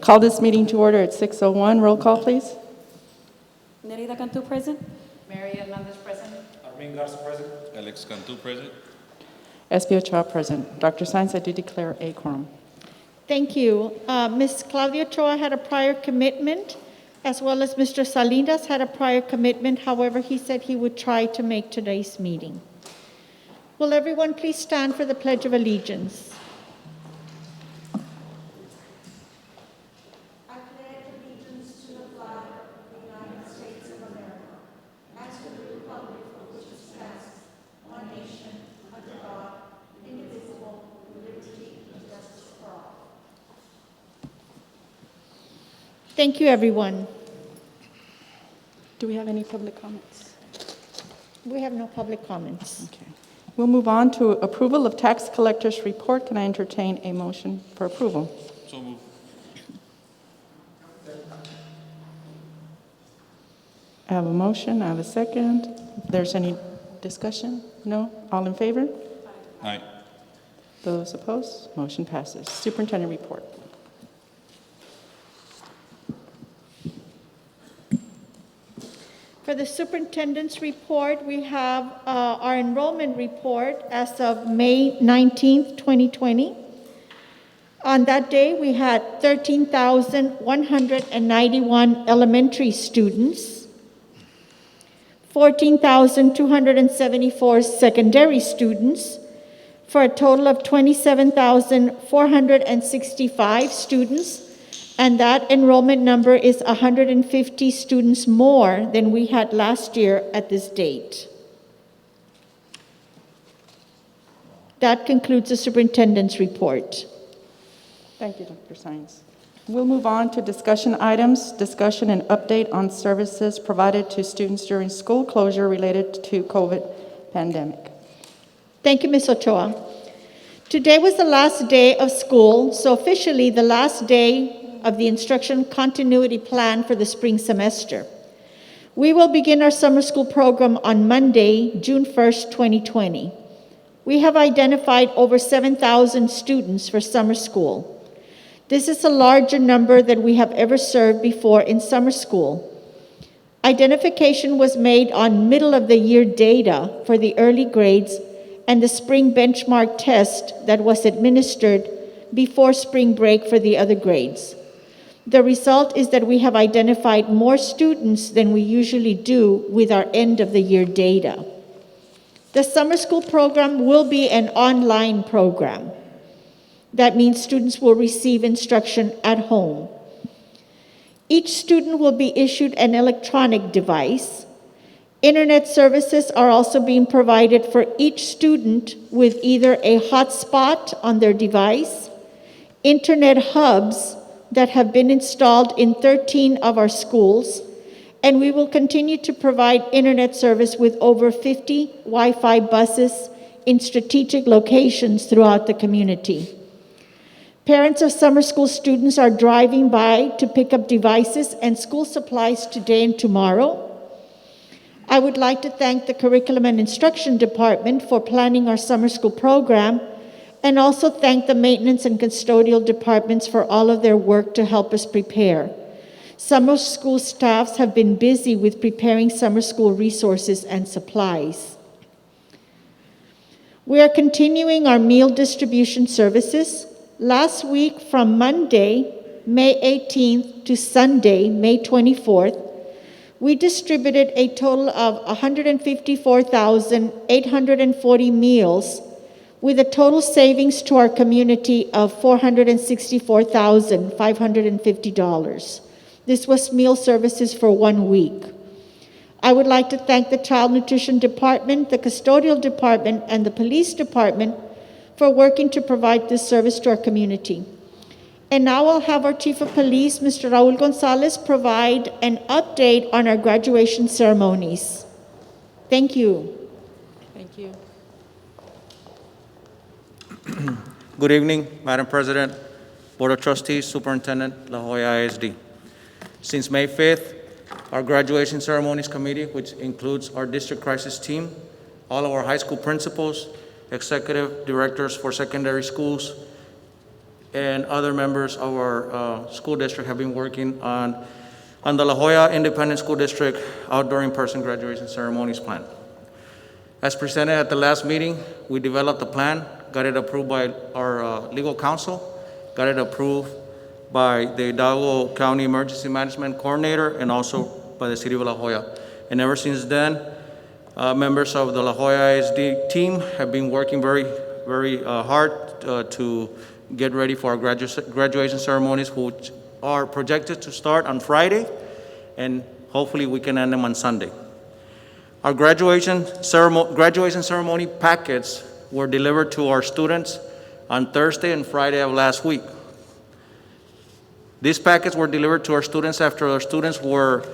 Call this meeting to order at 6:01. Roll call, please. Nerida Cantu present. Mary Hernandez present. Armin Garza present. Alex Cantu present. SB Ochoa present. Dr. Sines, I do declare a quorum. Thank you. Ms. Claudia Ochoa had a prior commitment, as well as Mr. Salinas had a prior commitment. However, he said he would try to make today's meeting. Will everyone please stand for the Pledge of Allegiance? I pledge allegiance to the flag of the United States of America, and to the republic for which it stands, one nation, under God, indivisible, with liberty and justice for all. Thank you, everyone. Do we have any public comments? We have no public comments. Okay. We'll move on to approval of tax collector's report. Can I entertain a motion for approval? So moved. I have a motion. I have a second. If there's any discussion? No? All in favor? Aye. Those opposed? Motion passes. Superintendent report. For the superintendent's report, we have our enrollment report as of May 19th, 2020. On that day, we had 13,191 elementary students, 14,274 secondary students, for a total of 27,465 students. And that enrollment number is 150 students more than we had last year at this date. That concludes the superintendent's report. Thank you, Dr. Sines. We'll move on to discussion items, discussion and update on services provided to students during school closure related to COVID pandemic. Thank you, Ms. Ochoa. Today was the last day of school, so officially the last day of the instruction continuity plan for the spring semester. We will begin our summer school program on Monday, June 1st, 2020. We have identified over 7,000 students for summer school. This is a larger number than we have ever served before in summer school. Identification was made on middle of the year data for the early grades and the spring benchmark test that was administered before spring break for the other grades. The result is that we have identified more students than we usually do with our end of the year data. The summer school program will be an online program. That means students will receive instruction at home. Each student will be issued an electronic device. Internet services are also being provided for each student with either a hotspot on their device, internet hubs that have been installed in 13 of our schools, and we will continue to provide internet service with over 50 Wi-Fi buses in strategic locations throughout the community. Parents of summer school students are driving by to pick up devices and school supplies today and tomorrow. I would like to thank the Curriculum and Instruction Department for planning our summer school program, and also thank the maintenance and custodial departments for all of their work to help us prepare. Summer school staffs have been busy with preparing summer school resources and supplies. We are continuing our meal distribution services. Last week, from Monday, May 18th to Sunday, May 24th, we distributed a total of 154,840 meals with a total savings to our community of $464,550. This was meal services for 1 week. I would like to thank the Child Nutrition Department, the Custodial Department, and the Police Department for working to provide this service to our community. And now I'll have our Chief of Police, Mr. Raul Gonzalez, provide an update on our graduation ceremonies. Thank you. Thank you. Good evening, Madam President, Board of Trustees, Superintendent, La Jolla ISD. Since May 5th, our Graduation Ceremonies Committee, which includes our district crisis team, all of our high school principals, executive directors for secondary schools, and other members of our school district have been working on the La Jolla Independent School District outdoor in-person graduation ceremonies plan. As presented at the last meeting, we developed a plan, got it approved by our legal counsel, got it approved by the Hidalgo County Emergency Management Coordinator, and also by the City of La Jolla. And ever since then, members of the La Jolla ISD team have been working very hard to get ready for our graduation ceremonies, which are projected to start on Friday, and hopefully we can end them on Sunday. Our graduation ceremony packets were delivered to our students on Thursday and Friday of last week. These packets were delivered to our students after our students were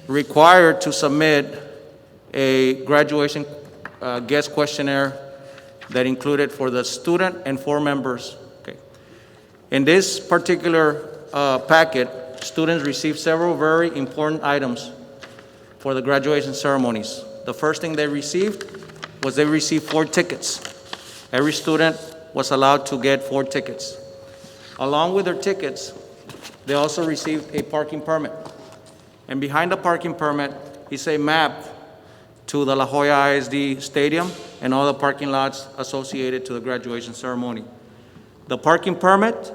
required to submit a graduation guest questionnaire that included for the student and 4 members. Okay. In this particular packet, students received several very important items for the graduation ceremonies. The first thing they received was they received 4 tickets. Every student was allowed to get 4 tickets. Along with their tickets, they also received a parking permit. And behind the parking permit is a map to the La Jolla ISD Stadium and all the parking lots associated to the graduation ceremony. The parking permit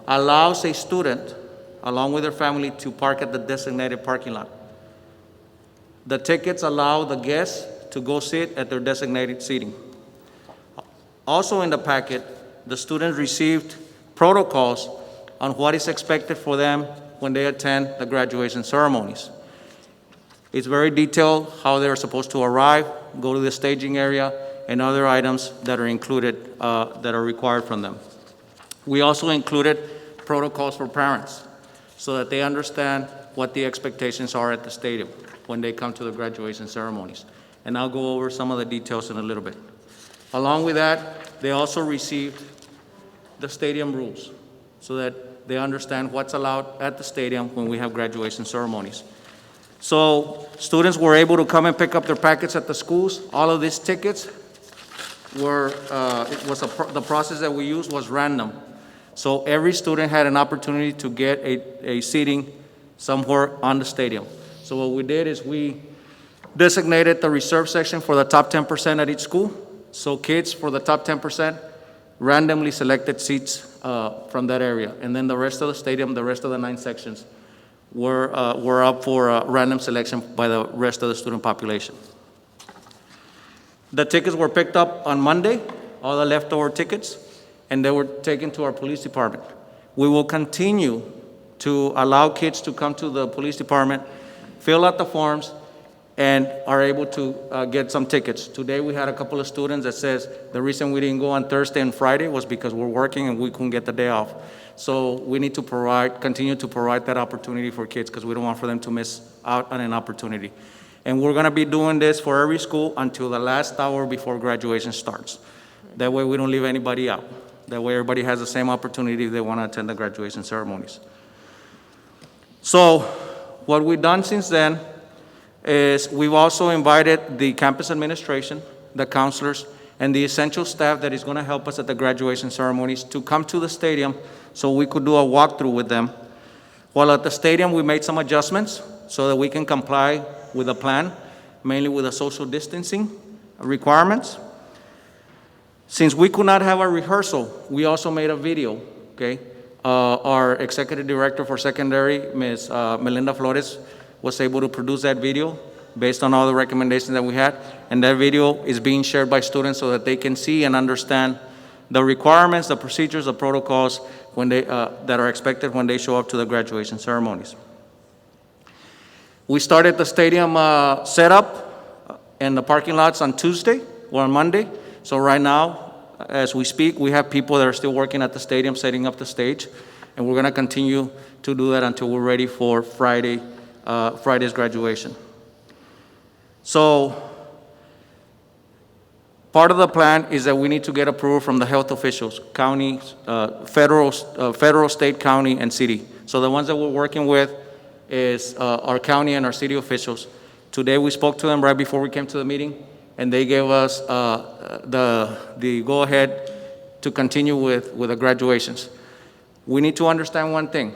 allows a student, along with their family, to park at the designated parking lot. The tickets allow the guests to go sit at their designated seating. Also in the packet, the students received protocols on what is expected for them when they attend the graduation ceremonies. It's very detailed how they're supposed to arrive, go to the staging area, and other items that are included, that are required from them. We also included protocols for parents so that they understand what the expectations are at the stadium when they come to the graduation ceremonies. And I'll go over some of the details in a little bit. Along with that, they also received the stadium rules so that they understand what's allowed at the stadium when we have graduation ceremonies. So students were able to come and pick up their packets at the schools. All of these tickets were, the process that we used was random. So every student had an opportunity to get a seating somewhere on the stadium. So what we did is we designated the reserve section for the top 10% at each school. So kids for the top 10% randomly selected seats from that area. And then the rest of the stadium, the rest of the 9 sections were up for random selection by the rest of the student population. The tickets were picked up on Monday, all the leftover tickets, and they were taken to our police department. We will continue to allow kids to come to the police department, fill out the forms, and are able to get some tickets. Today we had a couple of students that says the reason we didn't go on Thursday and Friday was because we're working and we couldn't get the day off. So we need to continue to provide that opportunity for kids because we don't want for them to miss out on an opportunity. And we're gonna be doing this for every school until the last hour before graduation starts. That way we don't leave anybody out. That way everybody has the same opportunity if they wanna attend the graduation ceremonies. So what we've done since then is we've also invited the campus administration, the counselors, and the essential staff that is going to help us at the graduation ceremonies to come to the stadium so we could do a walkthrough with them. While at the stadium, we made some adjustments so that we can comply with the plan, mainly with the social distancing requirements. Since we could not have a rehearsal, we also made a video, okay? Our executive director for secondary, Ms. Melinda Flores, was able to produce that video based on all the recommendations that we had. And that video is being shared by students so that they can see and understand the requirements, the procedures, the protocols when they, that are expected when they show up to the graduation ceremonies. We started the stadium setup in the parking lots on Tuesday or on Monday. So right now, as we speak, we have people that are still working at the stadium setting up the stage. And we're going to continue to do that until we're ready for Friday's graduation. So part of the plan is that we need to get approval from the health officials, county, federal, state, county, and city. So the ones that we're working with is our county and our city officials. Today we spoke to them right before we came to the meeting, and they gave us the go-ahead to continue with the graduations. we need to understand one thing,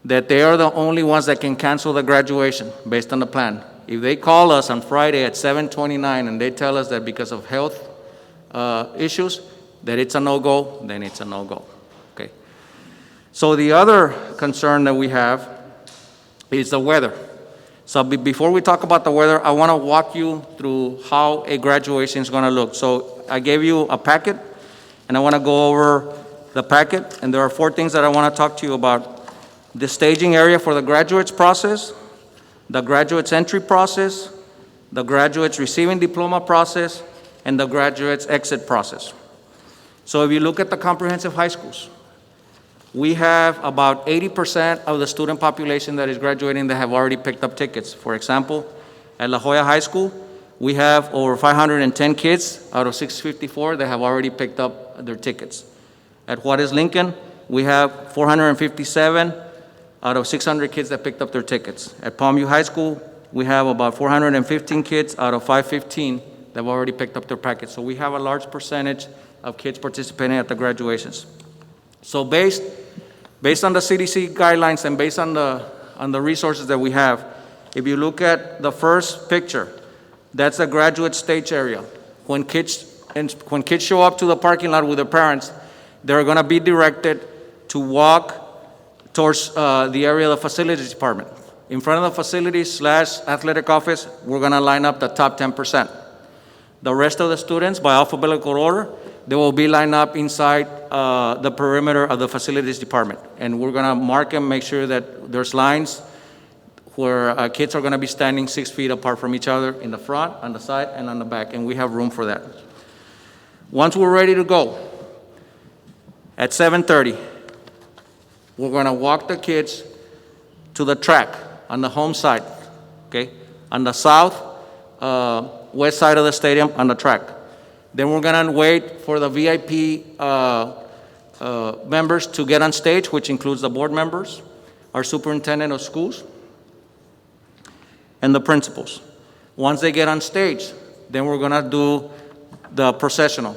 that they are the only ones that can cancel the graduation based on the plan. If they call us on Friday at 7:29 and they tell us that because of health issues, that it's a no-go, then it's a no-go, okay? So the other concern that we have is the weather. So before we talk about the weather, I want to walk you through how a graduation is going to look. So I gave you a packet, and I want to go over the packet, and there are 4 things that I want to talk to you about. The staging area for the graduates process, the graduates entry process, the graduates receiving diploma process, and the graduates exit process. So if you look at the comprehensive high schools, we have about 80% of the student population that is graduating that have already picked up tickets. For example, at La Jolla High School, we have over 510 kids out of 654 that have already picked up their tickets. At Juarez Lincoln, we have 457 out of 600 kids that picked up their tickets. At Palmview High School, we have about 415 kids out of 515 that have already picked up their packets. So we have a large percentage of kids participating at the graduations. So based on the CDC guidelines and based on the resources that we have, if you look at the first picture, that's the graduate stage area. When kids show up to the parking lot with their parents, they're going to be directed to walk towards the area of the facilities department. In front of the facilities/athletic office, we're going to line up the top 10%. The rest of the students, by alphabetical order, they will be lined up inside the perimeter of the facilities department. And we're going to mark and make sure that there's lines where kids are going to be standing 6 feet apart from each other in the front, on the side, and on the back. And we have room for that. Once we're ready to go, at 7:30, we're going to walk the kids to the track on the home side, okay? On the west side of the stadium on the track. Then we're going to wait for the VIP members to get on stage, which includes the board members, our superintendent of schools, and the principals. Once they get on stage, then we're going to do the processional.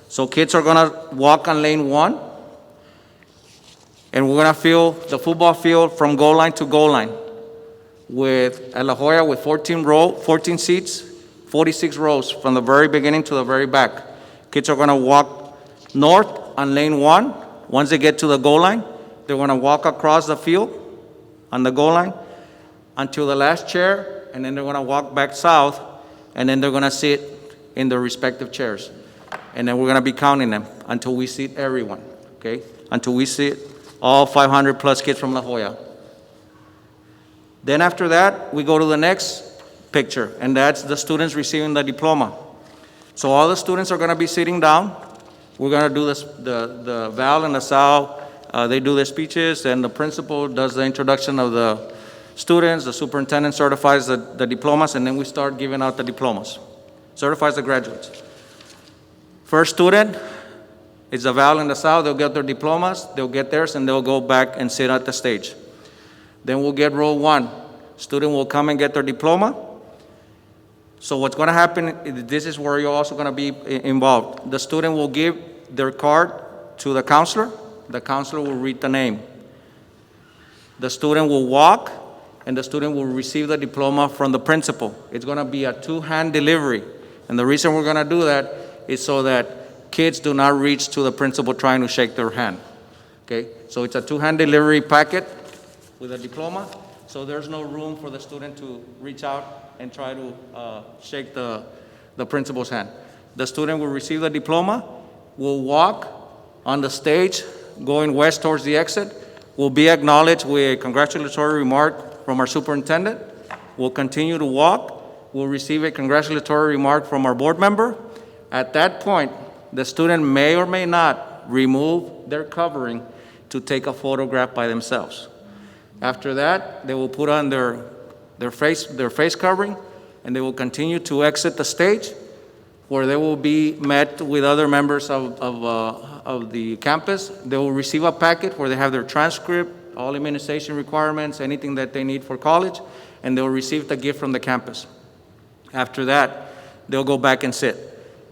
So kids are going to walk on lane 1, and we're going to fill the football field from goal line to goal line at La Jolla with 14 seats, 46 rows from the very beginning to the very back. Kids are going to walk north on lane 1. Once they get to the goal line, they're going to walk across the field on the goal line until the last chair, and then they're going to walk back south, and then they're going to sit in their respective chairs. And then we're going to be counting them until we seat everyone, okay? Until we seat all 500 plus kids from La Jolla. Then after that, we go to the next picture, and that's the students receiving the diploma. So all the students are going to be sitting down. We're going to do this, the Val and the Sal, they do their speeches, and the principal does the introduction of the students. The superintendent certifies the diplomas, and then we start giving out the diplomas. Certifies the graduates. First student, it's the Val and the Sal. They'll get their diplomas, they'll get theirs, and they'll go back and sit at the stage. Then we'll get row 1. Student will come and get their diploma. So what's going to happen, this is where you're also going to be involved. The student will give their card to the counselor. The counselor will read the name. The student will walk, and the student will receive the diploma from the principal. It's going to be a 2-hand delivery. And the reason we're going to do that is so that kids do not reach to the principal trying to shake their hand. Okay? So it's a 2-hand delivery packet with a diploma. So there's no room for the student to reach out and try to shake the principal's hand. The student will receive the diploma, will walk on the stage going west towards the exit, will be acknowledged with a congratulatory remark from our superintendent, will continue to walk, will receive a congratulatory remark from our board member. At that point, the student may or may not remove their covering to take a photograph by themselves. After that, they will put on their face covering, and they will continue to exit the stage, where they will be met with other members of the campus. They will receive a packet where they have their transcript, all immunization requirements, anything that they need for college, and they'll receive the gift from the campus. After that, they'll go back and sit.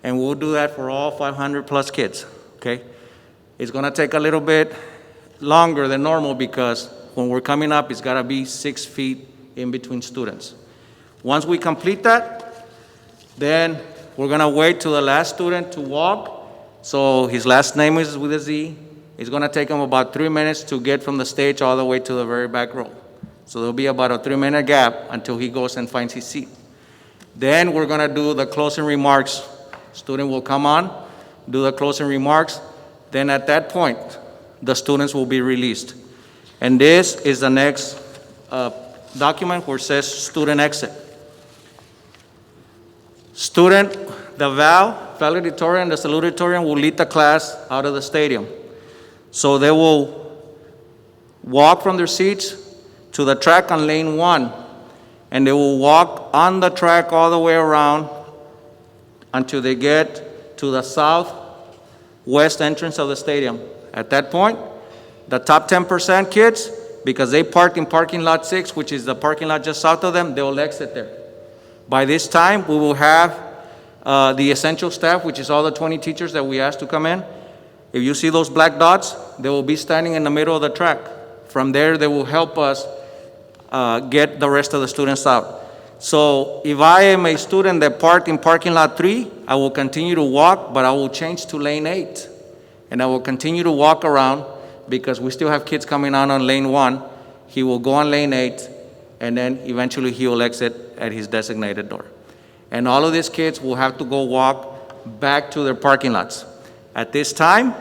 And we'll do that for all 500 plus kids, okay? It's gonna take a little bit longer than normal because when we're coming up, it's got to be 6 feet in between students. Once we complete that, then we're going to wait till the last student to walk. So his last name is with a Z. It's going to take him about 3 minutes to get from the stage all the way to the very back row. So there'll be about a 3-minute gap until he goes and finds his seat. Then we're going to do the closing remarks. Student will come on, do the closing remarks. Then at that point, the students will be released. And this is the next document where it says student exit. Student, the valedictorian, the salutatorian will lead the class out of the stadium. So they will walk from their seats to the track on lane 1, and they will walk on the track all the way around until they get to the southwest entrance of the stadium. At that point, the top 10% kids, because they parked in parking lot 6, which is the parking lot just south of them, they will exit there. By this time, we will have the essential staff, which is all the 20 teachers that we asked to come in. If you see those black dots, they will be standing in the middle of the track. From there, they will help us get the rest of the students out. So if I am a student that parked in parking lot 3, I will continue to walk, but I will change to lane 8. And I will continue to walk around because we still have kids coming out on lane 1. He will go on lane 8, and then eventually he will exit at his designated door. And all of these kids will have to go walk back to their parking lots. At this time,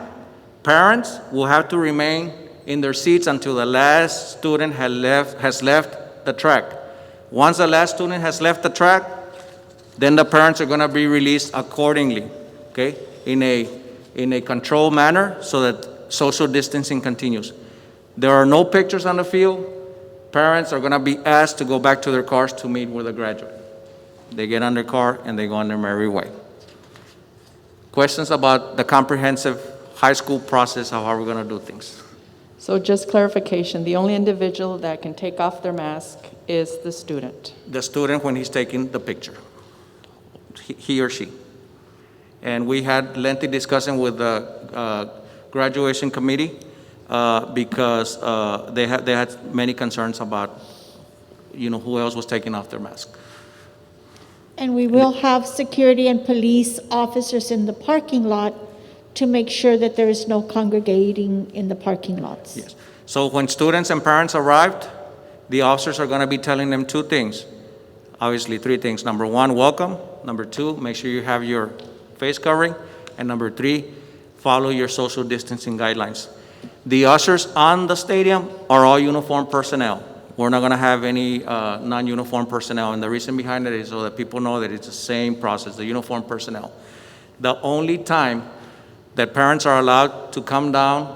parents will have to remain in their seats until the last student has left the track. Once the last student has left the track, then the parents are going to be released accordingly, okay, in a controlled manner so that social distancing continues. There are no pictures on the field. Parents are going to be asked to go back to their cars to meet with a graduate. They get on their car and they go on their merry way. Questions about the comprehensive high school process, how are we going to do things? So just clarification, the only individual that can take off their mask is the student. The student when he's taking the picture, he or she. And we had lengthy discussion with the graduation committee because they had many concerns about, who else was taking off their mask. And we will have security and police officers in the parking lot to make sure that there is no congregating in the parking lots. Yes. So when students and parents arrived, the officers are going to be telling them 2 things. Obviously 3 things. Number 1, welcome. Number 2, make sure you have your face covering. And number 3, follow your social distancing guidelines. The ushers on the stadium are all uniformed personnel. We're not going to have any non-uniform personnel. And the reason behind it is so that people know that it's the same process, the uniform personnel. The only time that parents are allowed to come down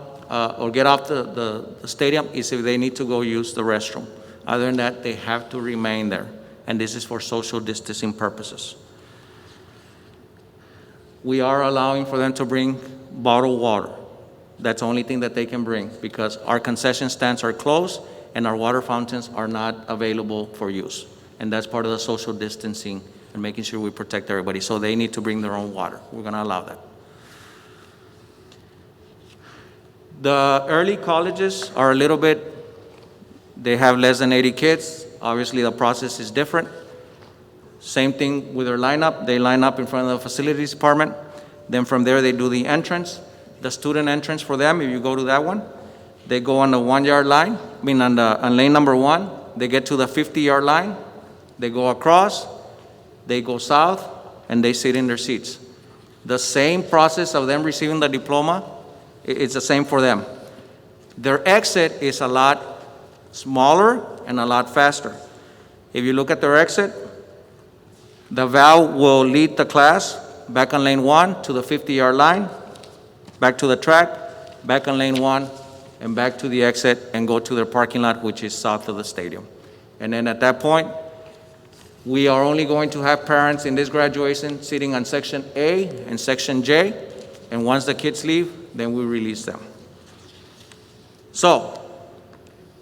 or get off the stadium is if they need to go use the restroom. Other than that, they have to remain there. And this is for social distancing purposes. We are allowing for them to bring bottled water. That's the only thing that they can bring because our concession stands are closed and our water fountains are not available for use. And that's part of the social distancing and making sure we protect everybody. So they need to bring their own water. We're going to allow that. The early colleges are a little bit, they have less than 80 kids. Obviously, the process is different. Same thing with their lineup. They line up in front of the facilities department. Then from there, they do the entrance. The student entrance for them, if you go to that one, they go on the 1-yard line. On lane number 1, they get to the 50-yard line. They go across, they go south, and they sit in their seats. The same process of them receiving the diploma, it's the same for them. Their exit is a lot smaller and a lot faster. If you look at their exit, the Val will lead the class back on lane 1 to the 50-yard line, back to the track, back on lane 1, and back to the exit and go to their parking lot, which is south of the stadium. And then at that point, we are only going to have parents in this graduation sitting on section A and section J, and once the kids leave, then we release them. So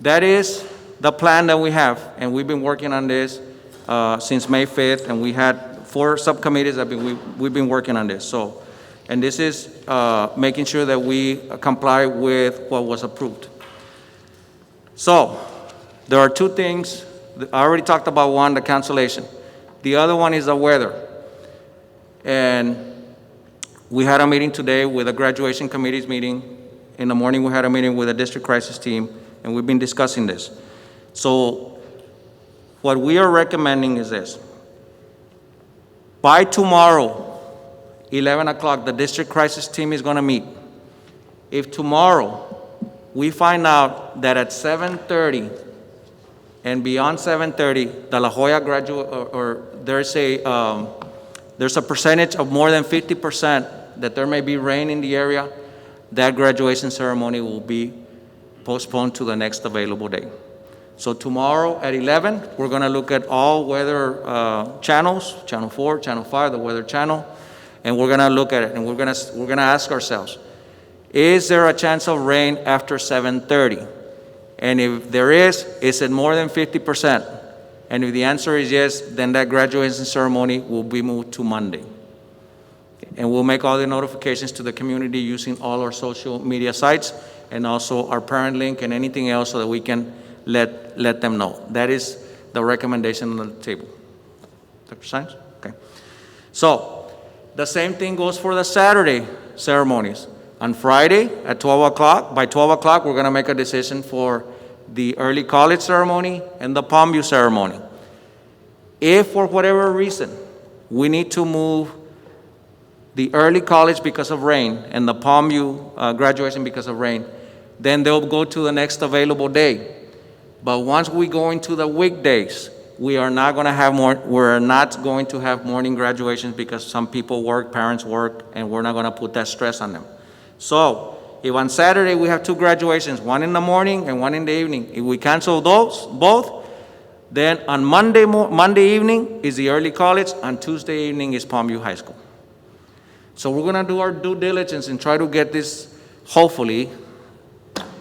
that is the plan that we have, and we've been working on this since May 5th, and we had 4 subcommittees that we've been working on this. So, and this is making sure that we comply with what was approved. So, there are two things. I already talked about one, the cancellation. The other one is the weather. And we had a meeting today with the graduation committee's meeting. In the morning, we had a meeting with the district crisis team, and we've been discussing this. So, what we are recommending is this. By tomorrow, 11 o'clock, the district crisis team is going to meet. If tomorrow we find out that at 7:30 and beyond 7:30, the La Jolla graduate, or there's a percentage of more than 50% that there may be rain in the area, that graduation ceremony will be postponed to the next available day. So tomorrow at 11, we're going to look at all weather channels, Channel 4, Channel 5, the weather channel, and we're going to look at it, and we're going to ask ourselves, is there a chance of rain after 7:30? And if there is it more than 50%? And if the answer is yes, then that graduation ceremony will be moved to Monday. And we'll make all the notifications to the community using all our social media sites and also our parent link and anything else so that we can let them know. That is the recommendation on the table. Dr. Science? Okay. So the same thing goes for the Saturday ceremonies. On Friday at 12 o'clock, by 12 o'clock, we're going to make a decision for the early college ceremony and the Palm View ceremony. If for whatever reason we need to move the early college because of rain and the Palm View graduation because of rain, then they'll go to the next available day. But once we go into the weekdays, we're not going to have morning graduations because some people work, parents work, and we're not going to put that stress on them. So, if on Saturday we have two graduations, one in the morning and one in the evening, if we cancel those both, then on Monday evening is the early college, on Tuesday evening is Palm View High School. So we're going to do our due diligence and try to get this, hopefully,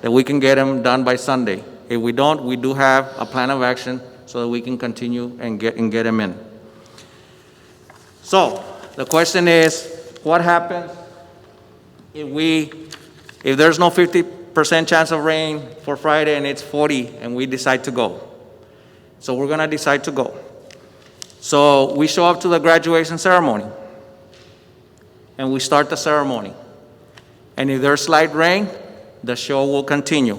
that we can get them done by Sunday. If we don't, we do have a plan of action so that we can continue and get them in. So, the question is, what happens if there's no 50% chance of rain for Friday and it's 40 and we decide to go? So we're going to decide to go. So we show up to the graduation ceremony and we start the ceremony. And if there's slight rain, the show will continue.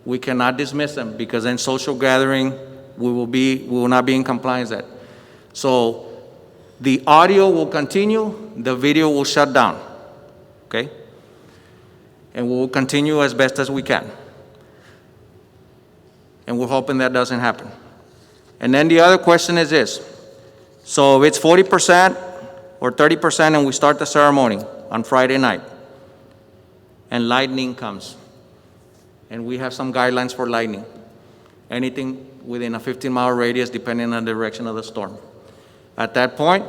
We cannot dismiss them because then social gathering, we will not be in compliance with that. So the audio will continue, the video will shut down. Okay? And we will continue as best as we can. And we're hoping that doesn't happen. And then the other question is this. So if it's 40% or 30% and we start the ceremony on Friday night, and lightning comes, and we have some guidelines for lightning, anything within a 15-mile radius depending on the direction of the storm. At that point,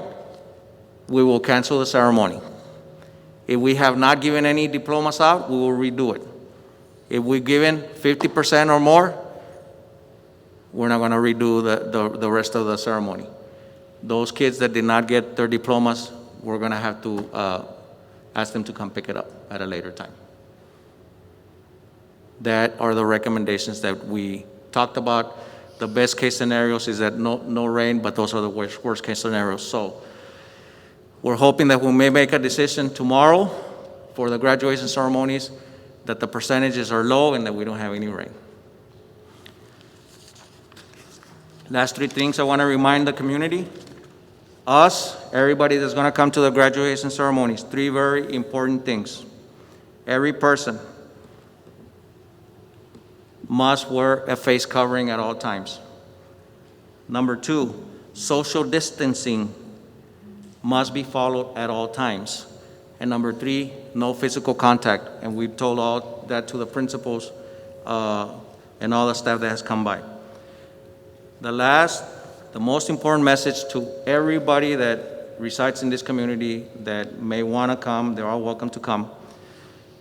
we will cancel the ceremony. If we have not given any diplomas out, we will redo it. If we've given 50% or more, we're not going to redo the rest of the ceremony. Those kids that did not get their diplomas, we're going to have to ask them to come pick it up at a later time. That are the recommendations that we talked about. The best case scenarios is that no rain, but those are the worst case scenarios. So we're hoping that we may make a decision tomorrow for the graduation ceremonies that the percentages are low and that we don't have any rain. Last three things I want to remind the community. Us, everybody that's going to come to the graduation ceremonies, three very important things. Every person must wear a face covering at all times. Number two, social distancing must be followed at all times. And number three, no physical contact. And we've told all that to the principals and all the staff that has come by. The most important message to everybody that resides in this community that may want to come, they're all welcome to come,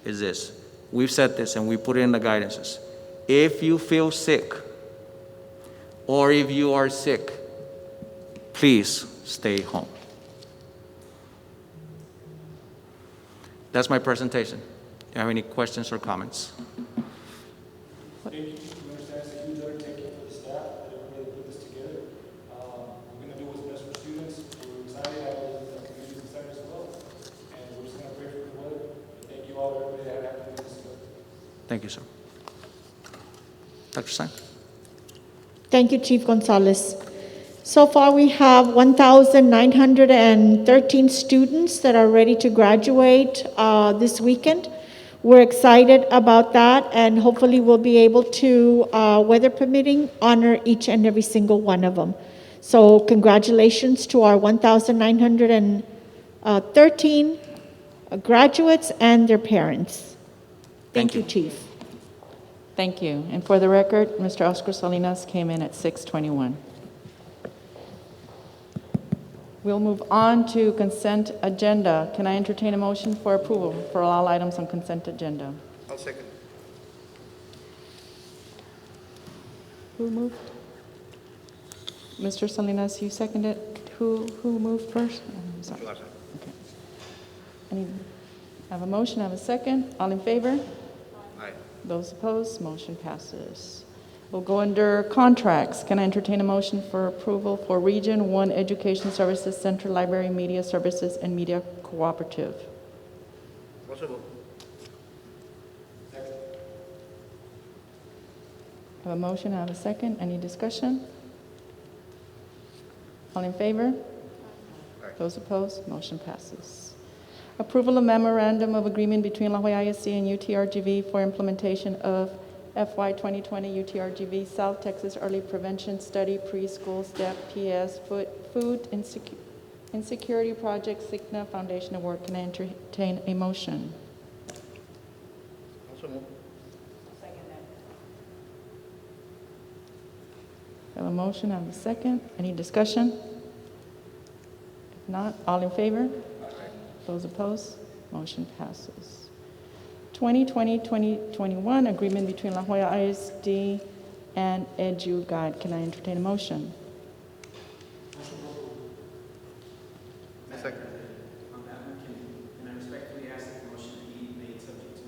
is this. We've said this and we put it in the guidances. If you feel sick or if you are sick, please stay home. That's my presentation. Do you have any questions or comments? Thank you. Thank you, sir. Dr. Stein? Thank you, Chief Gonzalez. So far, we have 1,913 students that are ready to graduate this weekend. We're excited about that, and hopefully we'll be able to, weather permitting, honor each and every single one of them. So congratulations to our 1,913 graduates and their parents. Thank you, Chief. Thank you. And for the record, Mr. Oscar Salinas came in at 6:21. We'll move on to consent agenda. Can I entertain a motion for approval for all items on consent agenda? I'll second. Who moved? Mr. Salinas, you seconded. Who moved first? I'm sorry. Okay. I have a motion, I have a second. All in favor? Aye. Those opposed, motion passes. We'll go under contracts. Can I entertain a motion for approval for Region 1 Education Services Center Library Media Services and Media Cooperative? Also move. I have a motion, I have a second. Any discussion? All in favor? Aye. Those opposed, motion passes. Approval of memorandum of agreement between La Jolla ISD and UTRGV for implementation of FY 2020 UTRGV South Texas Early Prevention Study Preschool Step PS Food Insecurity Project Cigna Foundation Award. Can I entertain a motion? Also move. I have a motion, I have a second. Any discussion? If not, all in favor? Those opposed? Motion passes. 2020-2021 agreement between La Jolla ISD and EduGuide. Can I entertain a motion? Second. On that one, can I respectfully ask that the motion be made subject to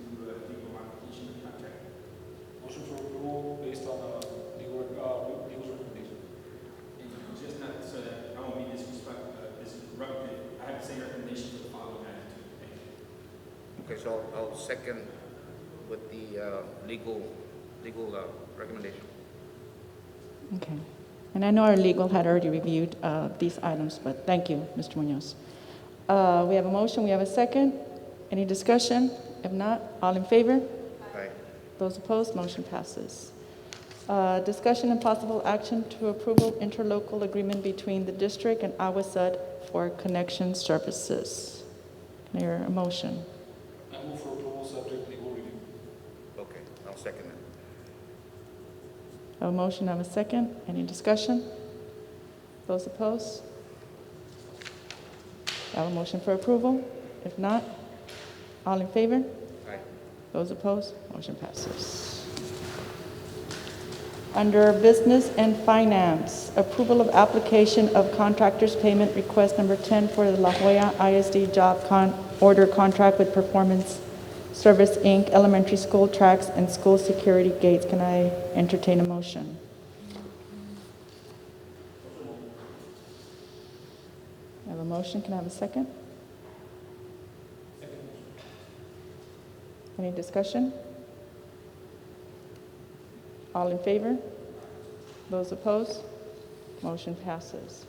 legal modification of the contract? Motion for approval based on legal's recommendation. And just not so that I won't be disruptive, I have the same recommendation for the following items. Thank you. Okay, so I'll second with the legal recommendation. Okay. And I know our legal had already reviewed these items, but thank you, Mr. Munoz. We have a motion, we have a second. Any discussion? If not, all in favor? Aye. Those opposed, motion passes. Discussion and possible action to approval interlocal agreement between the district and Awasud for connection services. Can I hear a motion? I move for approval subject to legal review. Okay, I'll second that. I have a motion, I have a second. Any discussion? Those opposed? I have a motion for approval. If not, all in favor? Aye. Those opposed? Motion passes. Under Business and Finance, approval of application of contractor's payment request number 10 for the La Jolla ISD job order contract with Performance Service, Inc., elementary school tracks and school security gates. Can I entertain a motion? I have a motion. Can I have a second? Any discussion? All in favor? Those opposed? Motion passes.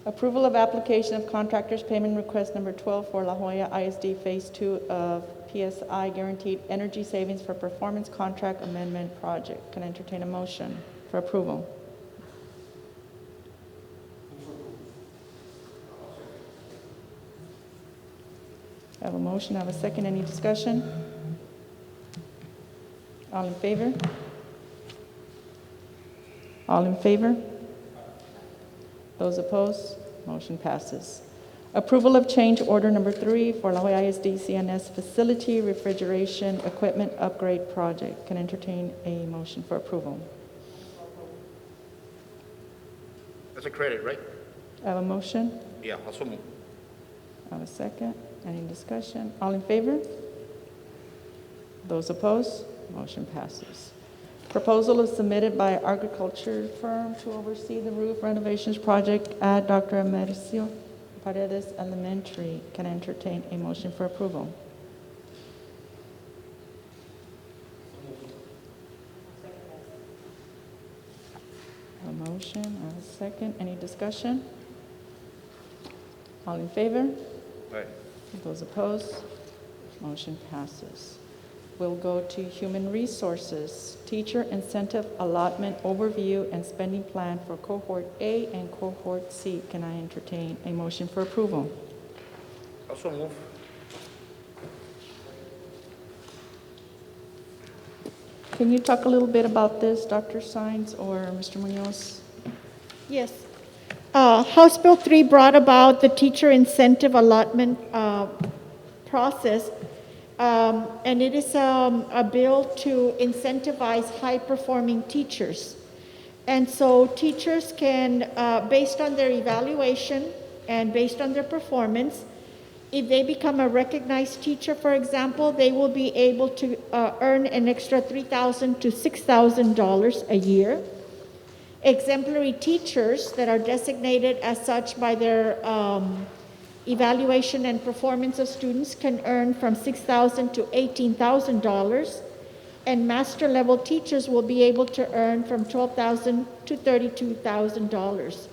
Approval of application of contractor's payment request number 12 for La Jolla ISD Phase 2 of PSI Guaranteed Energy Savings for Performance Contract Amendment Project. Can I entertain a motion for approval? I have a motion, I have a second. Any discussion? All in favor? All in favor? Those opposed? Motion passes. Approval of change order number 3 for La Jolla ISD CNS Facility Refrigeration Equipment Upgrade Project. Can I entertain a motion for approval? That's a credit, right? I have a motion. Yeah, also move. I have a second. Any discussion? All in favor? Those opposed? Motion passes. Proposal is submitted by agriculture firm to oversee the roof renovations project at Dr. Americio Paredes Elementary. Can I entertain a motion for approval? motion, I have a second. Any discussion? All in favor? Aye. Those opposed? Motion passes. We'll go to Human Resources, Teacher Incentive Allotment Overview and Spending Plan for Cohort A and Cohort C. Can I entertain a motion for approval? Also move. Can you talk a little bit about this, Dr. Sines or Mr. Munoz? Yes. House Bill 3 brought about the teacher incentive allotment process, and it is a bill to incentivize high-performing teachers. And so teachers can, based on their evaluation and based on their performance, if they become a recognized teacher, for example, they will be able to earn an extra $3,000 to $6,000 a year. Exemplary teachers that are designated as such by their evaluation and performance of students can earn from $6,000 to $18,000, and master level teachers will be able to earn from $12,000 to $32,000.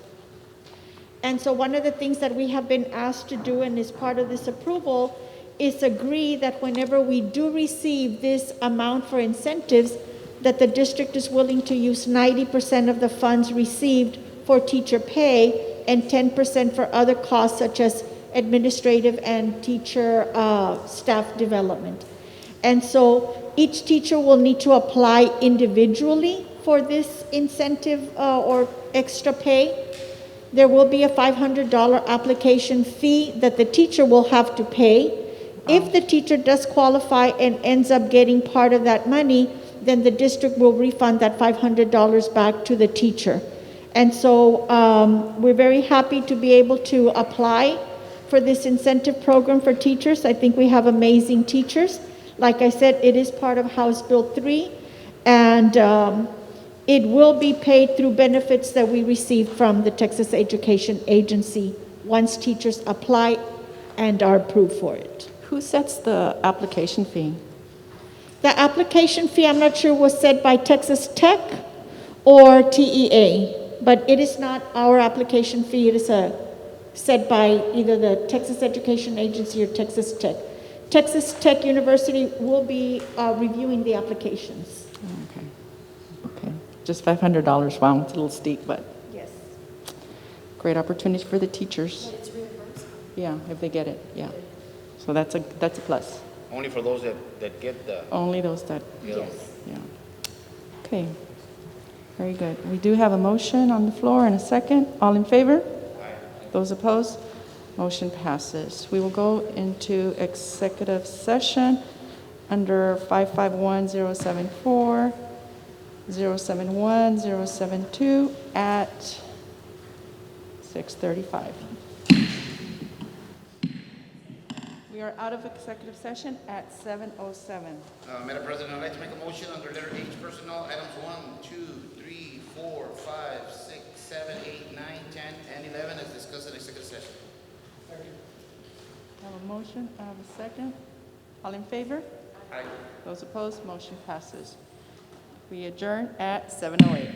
And so one of the things that we have been asked to do, and is part of this approval, is agree that whenever we do receive this amount for incentives, that the district is willing to use 90% of the funds received for teacher pay and 10% for other costs such as administrative and teacher staff development. And so each teacher will need to apply individually for this incentive or extra pay. There will be a $500 application fee that the teacher will have to pay. If the teacher does qualify and ends up getting part of that money, then the district will refund that $500 back to the teacher. And so we're very happy to be able to apply for this incentive program for teachers. I think we have amazing teachers. Like I said, it is part of House Bill 3, and it will be paid through benefits that we receive from the Texas Education Agency once teachers apply and are approved for it. Who sets the application fee? The application fee, I'm not sure, was set by Texas Tech or TEA, but it is not our application fee. It is set by either the Texas Education Agency or Texas Tech. Texas Tech University will be reviewing the applications. Okay. Okay. Just $500. Wow, it's a little steep, but Yes. great opportunity for the teachers. Yeah, if they get it, yeah. So that's a plus. Only for those that get the, Only those that, you know. yeah. Okay, very good. We do have a motion on the floor and a second. All in favor? Those opposed? Motion passes. We will go into executive session under 551-074, 071, 072 at 6:35. We are out of executive session at 7:07. Madam President, I'd like to make a motion under letter H personnel, items 1, 2, 3, 4, 5, 6, 7, 8, 9, 10, and 11 as discussed in executive session. I have a motion, I have a second. All in favor? Aye. Those opposed, motion passes. We adjourn at 7:08.